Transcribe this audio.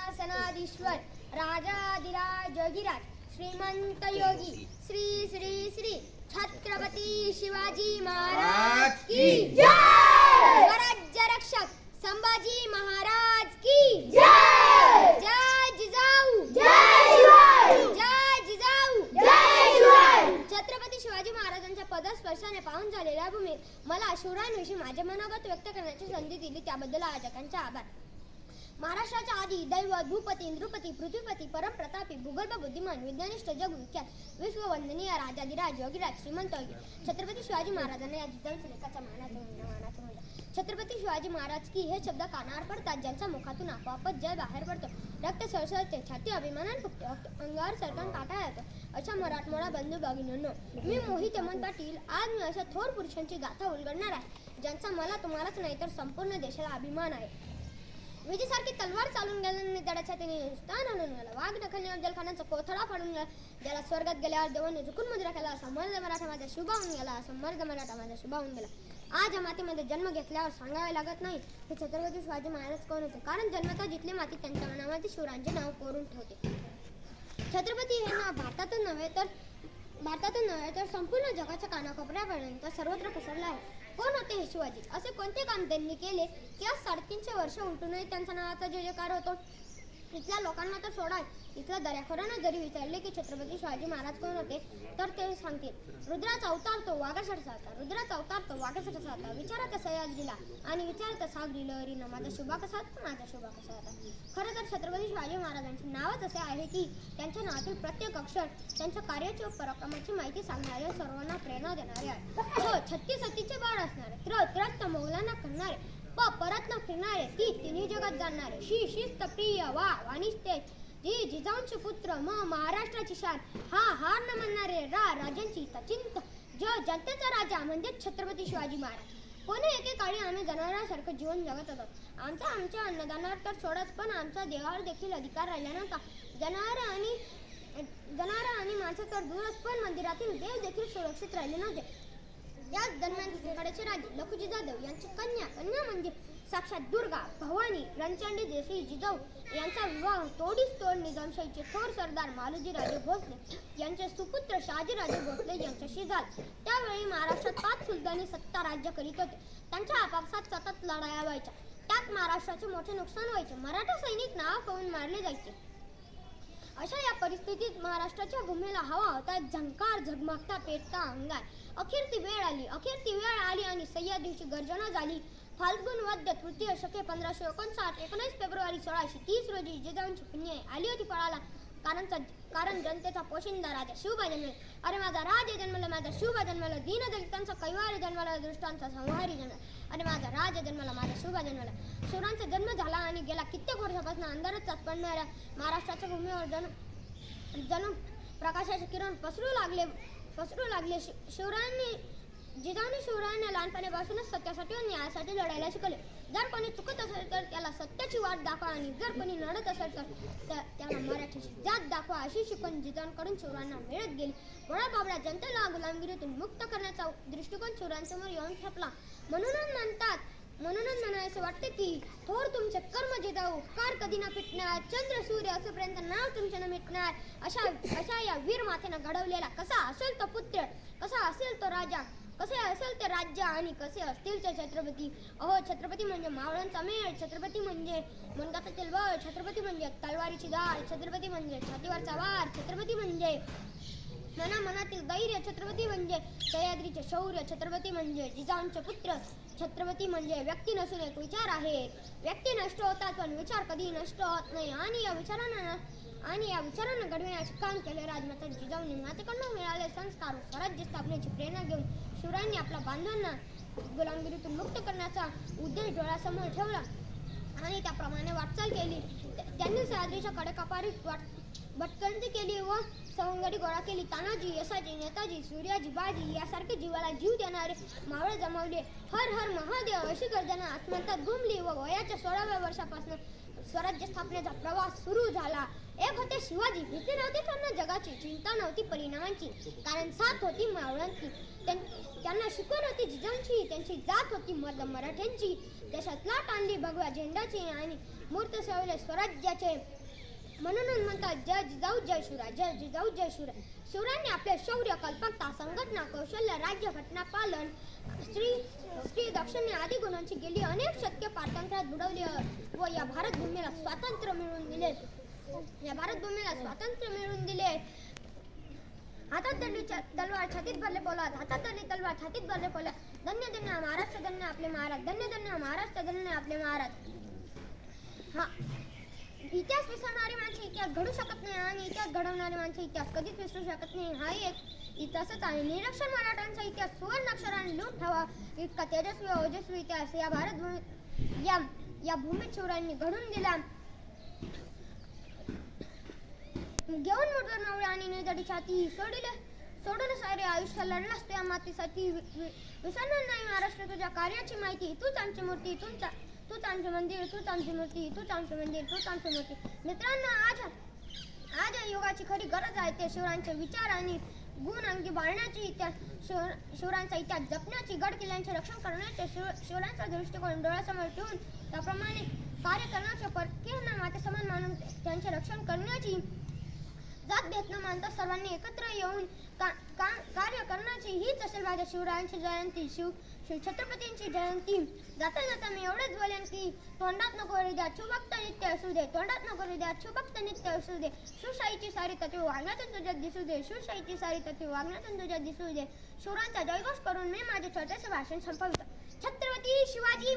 सिंहासनाधीश्वर राजाधिराज योगीराज श्रीमंत योगी श्री श्री श्री छत्रपती शिवाजी महाराज की जय। स्वराज्य रक्षक संभाजी महाराज की जय। जय जिजाऊ जय शिवाजी जय जिजाऊ जय शिवाजी। छत्रपती शिवाजी महाराजांच्या पदस्पर्शाने पावन झालेल्या भूमीत मला शूरांविषयी माझे मनोगत व्यक्त करण्याची संधी दिली त्याबद्दल आयोजकांचे आभार। महाराष्ट्राच्या आधी दैवत भूपती नृपती पृथ्वीपती परमप्रतापी भूगर्भ बुद्धिमान विज्ञानिष्ठ जगविख्यात विश्ववंदनीय राजाधिराज योगीराज श्रीमंत योगी छत्रपती शिवाजी महाराजांना या जिजाऊ लेखाचा मानाचा छत्रपती शिवाजी महाराज की हे शब्द कानावर पडतात ज्यांच्या मुखातून आपोआपच जय बाहेर पडतो, रक्त सळसळते, छाती अभिमानाने फुगते, अंगावर सरकन काटा येतो। अशा मराठमोळा बंधू भगिनींनो, मी मोहित हेमंत पाटील आज मी अशा थोर पुरुषांची गाथा उलगडणार आहे ज्यांचा मला तुम्हालाच नाही तर संपूर्ण देशाला अभिमान आहे। विजेसारखी तलवार चालून गेल्याने दडाच्या त्याने स्थान आणून गेला, वाघ नखलने अफजल खानाचा कोथळा फाडून गेला, ज्याला स्वर्गात गेल्यावर देवाने झुकून मुद्रा केला, समर्थ मराठा माझा शुभावून गेला, समर्थ मराठा माझा शुभावून गेला। आज या मातीमध्ये जन्म घेतल्यावर सांगावे लागत नाही की छत्रपती शिवाजी महाराज कोण होते, कारण जन्मता जिथली माती त्यांच्या मनामध्ये शिवरायांचे नाव कोरून ठेवते। छत्रपती हे नाव भारतातून नव्हे तर संपूर्ण जगाच्या कानाकोपऱ्यापर्यंत सर्वत्र पसरलं आहे। कोण होते हे शिवाजी? असे कोणते काम त्यांनी केले की आज 350 वर्ष उलटूनही त्यांच्या नावाचा जयजयकार होतो? इथल्या लोकांना तर सोडा, इथल्या दर्याखोरांना जरी विचारले की छत्रपती शिवाजी महाराज कोण होते तर ते सांगतील रुद्राचा अवतार तो वाघासारखा होता, रुद्राचा अवतार तो वाघासारखा होता, विचारात सह्याद्रीला आणि विचारात सागरी लहरीनं माझा शुभा कसा होता, माझा शुभा कसा होता। खरं तर छत्रपती शिवाजी महाराजांचे नावच असे आहे की त्यांच्या नावातील प्रत्येक अक्षर त्यांच्या कार्याची व पराक्रमाची माहिती सांगणारे, सर्वांना प्रेरणा देणारे आहे। हो, 36 सतीचे बाळ असणारे, त्रस्त मौलाना करणारे, परत न फिरणारे, ती तिन्ही जगात जाणणारे, शिस्त प्रिय वाणिष्ठे जी जिजाऊंचे पुत्र महाराष्ट्राची शान, हा हार न म्हणणारे राजांची चिंत जो जनतेचा राजा म्हणजे छत्रपती शिवाजी महाराज। कोणी एकेकाळी आम्ही जनावरांसारखं जीवन जगत होतो, आमच्या अन्नदानावर तर सोडच पण आमचा देवावर देखील अधिकार राहिला नव्हता। जनावर आणि माणसं तर दूरच पण मंदिरातील देव देखील सुरक्षित राहिले नव्हते। याच दरम्यान दुसरीकडेचे राजे लखुजी जाधव यांची कन्या म्हणजे साक्षात दुर्गा भवानी रणचंडी देसाई जिजाऊ यांचा विवाह तोडीस तोड निजामशाहीचे थोर सरदार मालोजी राजे भोसले यांचे सुपुत्र शहाजीराजे भोसले यांच्याशी झाला। त्यावेळी महाराष्ट्रात 5 सुलतानी सत्ता राज्य करीत होते, त्यांच्या आपापसात सतत लढाया व्हायच्या, त्यात महाराष्ट्राचे मोठे नुकसान व्हायचे, मराठा सैनिक नाव पाहून मारले जायचे। अशा या परिस्थितीत महाराष्ट्राच्या भूमीला हवा होता झंकार, झगमगता, पेटता अंगार। अखेर ती वेळ आली आणि सह्याद्रीची गर्जना झाली। फाल्गुन वद्य तृतीय शके 1559 19 फेब्रुवारी 1630 रोजी जिजाऊंची पुण्य आली होती पळाला, कारण जनतेचा पोशिंदा राजा शिवबा जन्मला। अरे माझा राजा जन्मला, माझा शिवबा जन्मला, दीनदलितांचा कैवारी जन्मला, दुष्टांचा संहारी जन्मला। अरे माझा राजा जन्मला, माझा शिवबा जन्मला। शिवरायांचा जन्म झाला आणि गेला कित्येक वर्षापासून अंधारच पडणाऱ्या महाराष्ट्राच्या भूमीवर जणू प्रकाशाचे किरण पसरू लागले। जिजाऊंनी शिवरायांना लहानपणापासूनच सत्यासाठी व न्यायासाठी लढायला शिकवले। जर कोणी चुकत असेल तर त्याला सत्याची वाट दाखवा आणि जर कोणी लढत असेल तर त्याला मराठीची जात दाखवा, अशी शिकवण जिजाऊंकडून शिवरायांना मिळत गेली। बळाबाबड्या जनतेला गुलामगिरीतून मुक्त करण्याचा दृष्टिकोन शिवरायांसमोर येऊन ठेपला। म्हणूनच म्हणायचे वाटते की थोर तुमचे कर्म जिजाऊ, उपकार कधी न फिटणार, चंद्र सूर्य असेपर्यंत नाव तुमचे न मिटणार। अशा या वीर मातेनं घडवलेला कसा असेल तो पुत्र, कसा असेल तो राजा, कसे असेल ते राज्य आणि कसे असतील ते छत्रपती। अहो, छत्रपती म्हणजे मावळ्यांचा मेळ, छत्रपती म्हणजे मनगटातील बळ, छत्रपती म्हणजे तलवारीची धार, छत्रपती म्हणजे छातीवरचा वार, छत्रपती म्हणजे मनातील धैर्य, छत्रपती म्हणजे सह्याद्रीचे शौर्य, छत्रपती म्हणजे जिजाऊंचे पुत्र, छत्रपती म्हणजे व्यक्ती नसून एक विचार आहेत। व्यक्ती नष्ट होतात पण विचार कधी नष्ट होत नाही आणि या विचारांना घडविण्याचे काम केले राजमाता जिजाऊंनी। मातेकडून मिळाले संस्कार स्वराज्य स्थापनेची प्रेरणा घेऊन शिवरायांनी आपल्या बांधवांना गुलामगिरीतून मुक्त करण्याचा उद्देश डोळ्यासमोर ठेवला आणि त्याप्रमाणे वाटचाल केली। त्यांनी सह्याद्रीच्या कडेकपारीत भटकंती केली व सवंगडी गोळा केली। तानाजी, यसाजी, नेताजी, सूर्याजी, बाजी यासारखे जीवाला जीव देणारे मावळे जमवले। हर हर महादेव अशी गर्जना आत्मंतात घुमली व वयाच्या 16व्या वर्षापासून स्वराज्य स्थापनेचा प्रवास सुरू झाला। एक होते शिवाजी, भीती नव्हती त्यांना जगाची, चिंता नव्हती परिणामांची, कारण साथ होती मावळ्यांची, त्यांना शिकवण होती जिजाऊंची, त्यांची जात होती मराठ्यांची, देशात लाट आणली भगव्या झेंड्याची आणि मूर्त सेवले स्वराज्याचे. म्हणूनच म्हणतात जय जिजाऊ जय शिवराय, जय जिजाऊ जय शिवराय. शिवरायांनी आपले शौर्य, कल्पकता, संघटना, कौशल्य, राज्य घटना पालन, स्त्री दक्षिणे आदी गुणांची गेली अनेक शतके पारतंत्र्यात बुडवली व या भारत भूमीला स्वातंत्र्य मिळवून दिले. हातात धरली तलवार छातीत भरले पोलाद, हातात धरली तलवार छातीत भरले पोलाद. धन्य धन्य हा महाराष्ट्र, धन्य आपले महाराज, धन्य धन्य हा महाराष्ट्र, धन्य आपले महाराज. हा इतिहास विसरणारी माणसे इतिहास घडू शकत नाही आणि इतिहास घडवणारी माणसे इतिहास कधीच विसरू शकत नाही. हा एक इतिहासच आहे. निरक्षर मराठ्यांचा इतिहास सुवर्ण अक्षराने लिहून ठेवा इतका तेजस्वी व ओजस्वी इतिहास या भारत या भूमीत शिवरायांनी घडून दिला. घेऊन मोठर नवळे आणि निधडी छाती सोडून सारे आयुष्य लढलास त्या मातीसाठी. विसरणार नाही महाराष्ट्र तुझ्या कार्याची माहिती. तूच आमची मूर्ती, तूच आमचे मंदिर, तूच आमची मूर्ती, तूच आमचे मंदिर, तूच आमची मूर्ती. मित्रांनो, आज या युगाची खरी गरज आहे ते शिवरायांचे विचार आणि गुण अंगी बाळगण्याची, शिवरायांचा इतिहास जपण्याची, गड किल्ल्यांचे रक्षण करण्याचे, शिवरायांचा दृष्टिकोन डोळ्यासमोर ठेवून त्याप्रमाणे कार्य करण्याचे, परकीयांना माते समान मानून त्यांचे रक्षण करण्याची, जात भेद न मानता सर्वांनी एकत्र येऊन कार्य करण्याची हीच असेल माझ्या शिवरायांची जयंती, शिव छत्रपतींची जयंती. जाता जाता मी एवढंच बोलेन की तोंडात नको हृदयात शिवभक्त नित्य असू दे, तोंडात नको हृदयात शिवभक्त नित्य असू दे. शिवशाहीची सारी तत्वे वागण्यातून तुझ्यात दिसू दे, शिवशाहीची सारी तत्वे वागण्यातून तुझ्यात दिसू दे. शिवरायांचा जयघोष करून मी माझे छोटेसे भाषण संपवितो. छत्रपती शिवाजी